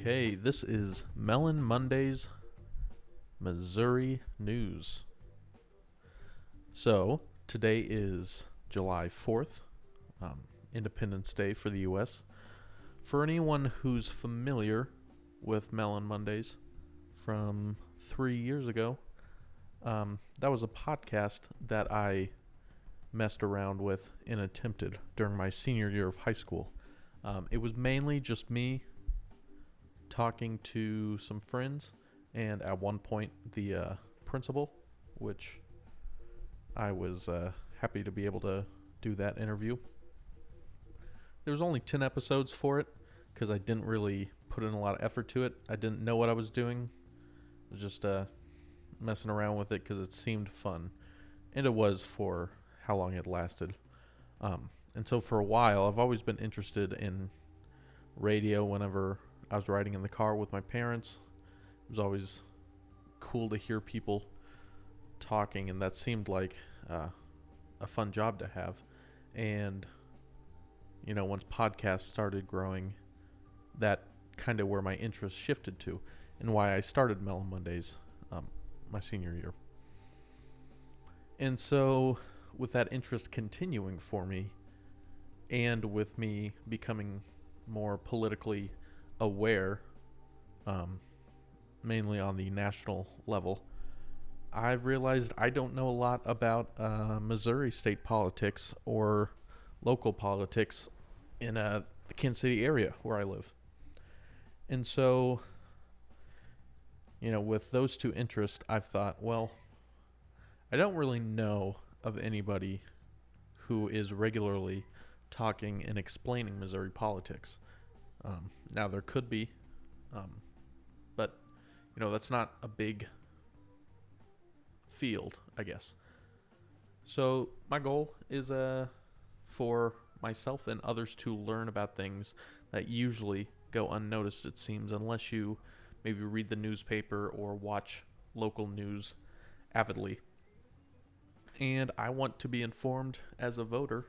Okay, this is Melon Mondays, Missouri news. So, today is July 4th, Independence Day for the U.S. For anyone who's familiar with Melon Mondays from 3 years ago, that was a podcast that I messed around with and attempted during my senior year of high school. It was mainly just me talking to some friends, and at one point the principal, which I was happy to be able to do that interview. There was only 10 episodes for it because I didn't really put in a lot of effort to it. I didn't know what I was doing. I was just messing around with it because it seemed fun, and it was for how long it lasted. And so for a while, I've always been interested in radio. Whenever I was riding in the car with my parents, it was always cool to hear people talking, and that seemed like a fun job to have. And once podcasts started growing, that kind of where my interest shifted to, and why I started Melon Mondays my senior year. And so with that interest continuing for me, and with me becoming more politically aware, mainly on the national level, I've realized I don't know a lot about Missouri state politics or local politics in the Kansas City area where I live. And so, with those two interests, I've thought, well, I don't really know of anybody who is regularly talking and explaining Missouri politics. Now, there could be, but, that's not a big field, I guess. So my goal is for myself and others to learn about things that usually go unnoticed, it seems, unless you maybe read the newspaper or watch local news avidly. And I want to be informed as a voter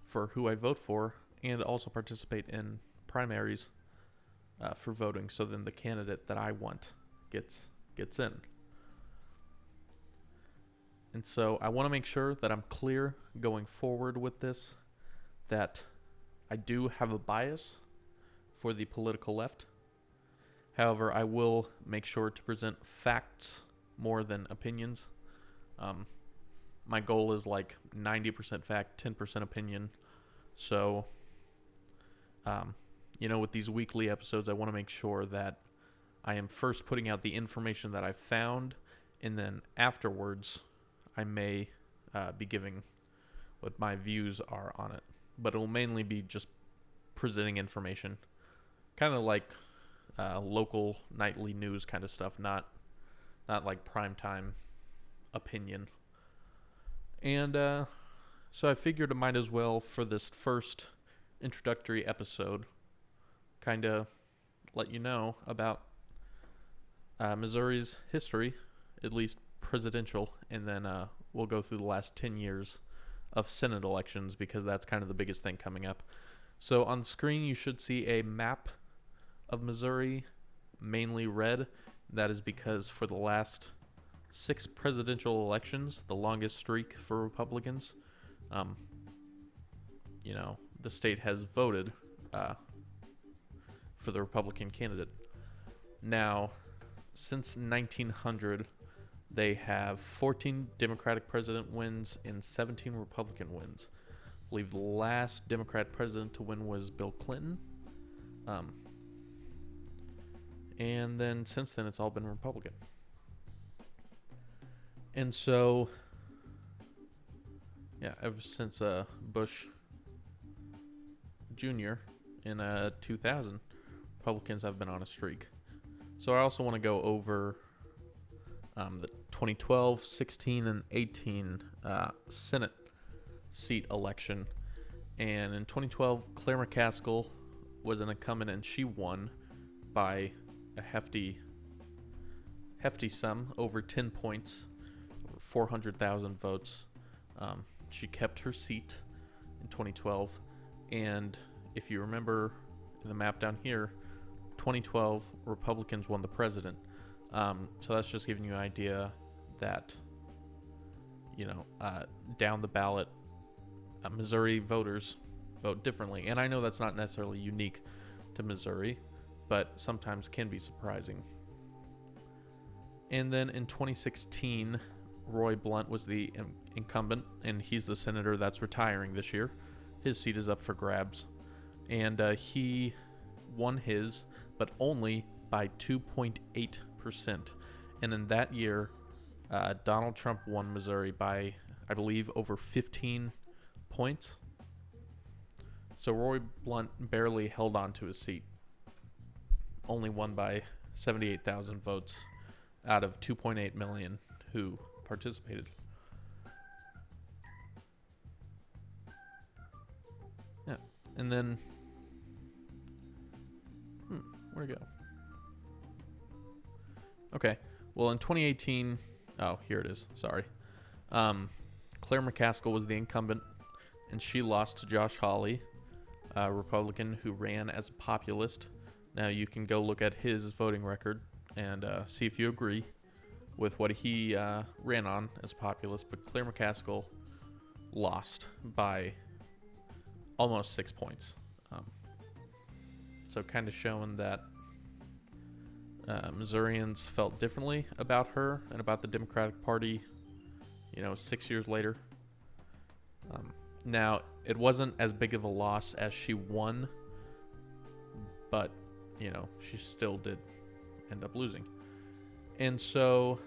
for who I vote for, and also participate in primaries for voting, so then the candidate that I want gets in. And so I want to make sure that I'm clear going forward with this, that I do have a bias for the political left. However, I will make sure to present facts more than opinions. My goal is like 90% fact, 10% opinion. So, with these weekly episodes, I want to make sure that I am first putting out the information that I've found, and then afterwards, I may be giving what my views are on it. But it will mainly be just presenting information, kind of like local nightly news kind of stuff, not like primetime opinion. And so I figured I might as well, for this first introductory episode, kind of let you know about Missouri's history, at least presidential, and then we'll go through the last 10 years of Senate elections, because that's kind of the biggest thing coming up. So on the screen, you should see a map of Missouri, mainly red. That is because for the last 6 presidential elections, the longest streak for Republicans, the state has voted for the Republican candidate. Now, since 1900, they have 14 Democratic president wins and 17 Republican wins. I believe the last Democrat president to win was Bill Clinton. And then since then, it's all been Republican. And so, ever since Bush Jr. in 2000, Republicans have been on a streak. So I also want to go over the 2012, 16, and 18 Senate seat election. And in 2012, Claire McCaskill was an incumbent, and she won by a hefty sum, over 10 points, over 400,000 votes. She kept her seat in 2012, and if you remember in the map down here, 2012, Republicans won the president. So that's just giving you an idea that, down the ballot, Missouri voters vote differently. And I know that's not necessarily unique to Missouri, but sometimes can be surprising. And then in 2016, Roy Blunt was the incumbent, and he's the senator that's retiring this year. His seat is up for grabs. And he won his, but only by 2.8%. And in that year, Donald Trump won Missouri by, I believe, over 15 points. So Roy Blunt barely held on to his seat. Only won by 78,000 votes out of 2.8 million who participated. Yeah, and then where'd it go? Okay, well in 2018, oh here it is. Sorry, Claire McCaskill was the incumbent, and she lost to Josh Hawley, a Republican who ran as a populist. Now you can go look at his voting record and see if you agree with what he ran on as a populist, but Claire McCaskill lost by almost 6 points. So kind of showing that Missourians felt differently about her and about the Democratic Party, 6 years later. Now, it wasn't as big of a loss as she won, but, she still did end up losing. And so,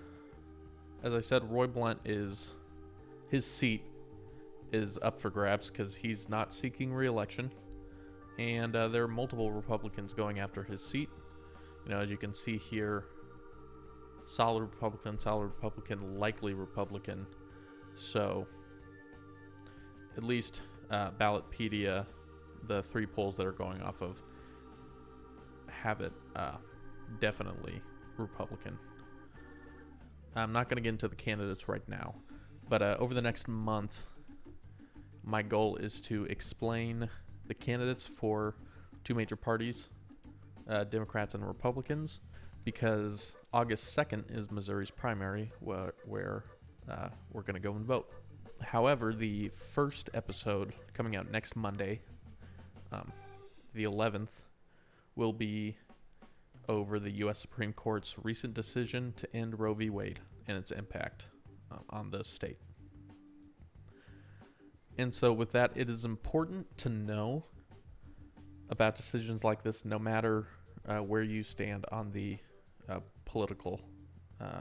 as I said, Roy Blunt his seat is up for grabs because he's not seeking re-election. And there are multiple Republicans going after his seat. As you can see here, solid Republican, likely Republican. So, at least Ballotpedia, the 3 polls that are going off of, have it definitely Republican. I'm not going to get into the candidates right now, but over the next month, my goal is to explain the candidates for 2 major parties, Democrats and Republicans, because August 2nd is Missouri's primary, where we're going to go and vote. However, the first episode coming out next Monday, the 11th, will be over the U.S. Supreme Court's recent decision to end Roe v. Wade and its impact on the state. And so with that, it is important to know about decisions like this, no matter where you stand on the political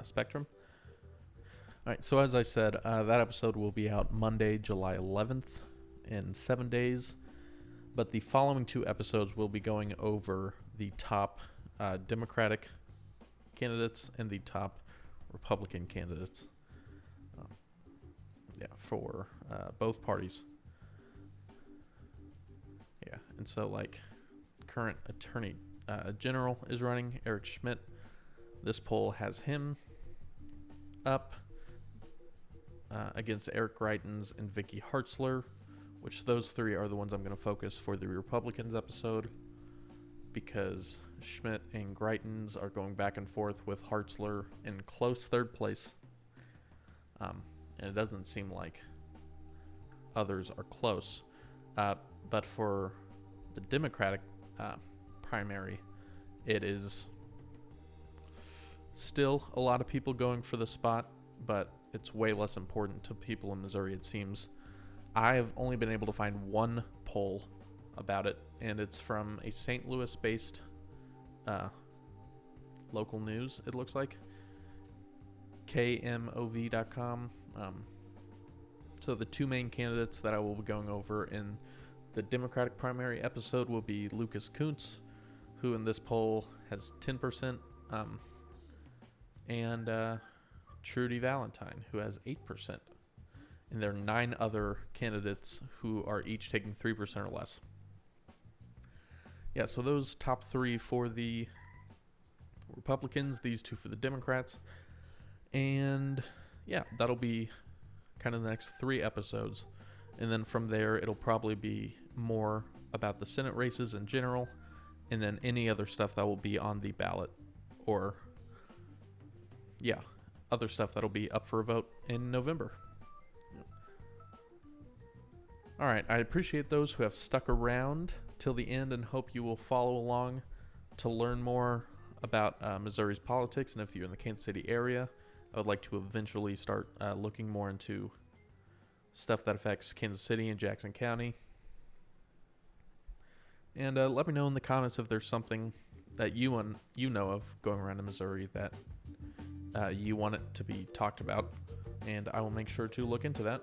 spectrum. All right, so as I said, that episode will be out Monday, July 11th, in 7 days. But the following 2 episodes will be going over the top Democratic candidates and the top Republican candidates for both parties. Yeah, and so current Attorney General is running, Eric Schmidt. This poll has him up against Eric Greitens and Vicky Hartzler, which those 3 are the ones I'm going to focus for the Republicans episode, because Schmidt and Greitens are going back and forth with Hartzler in close 3rd place. And it doesn't seem like others are close. But for the Democratic primary, it is still a lot of people going for the spot, but it's way less important to people in Missouri, it seems. I have only been able to find one poll about it, and it's from a St. Louis-based local news, it looks like. KMOV.com. So the 2 main candidates that I will be going over in the Democratic primary episode will be Lucas Kuntz, who in this poll has 10%, and Trudy Valentine, who has 8%. And there are 9 other candidates who are each taking 3% or less. Yeah, so those top 3 for the Republicans, these 2 for the Democrats. And yeah, that'll be kind of the next 3 episodes. And then from there, it'll probably be more about the Senate races in general and then any other stuff that will be on the ballot, or other stuff that'll be up for a vote in November. All right, I appreciate those who have stuck around till the end and hope you will follow along to learn more about Missouri's politics. And if you're in the Kansas City area, I would like to eventually start looking more into stuff that affects Kansas City and Jackson County. And let me know in the comments if there's something that you know of going around in Missouri that you want it to be talked about, and I will make sure to look into that.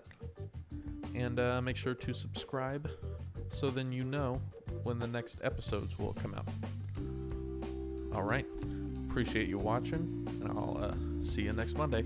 And make sure to subscribe so then you know when the next episodes will come out. All right. Appreciate you watching, and I'll see you next Monday.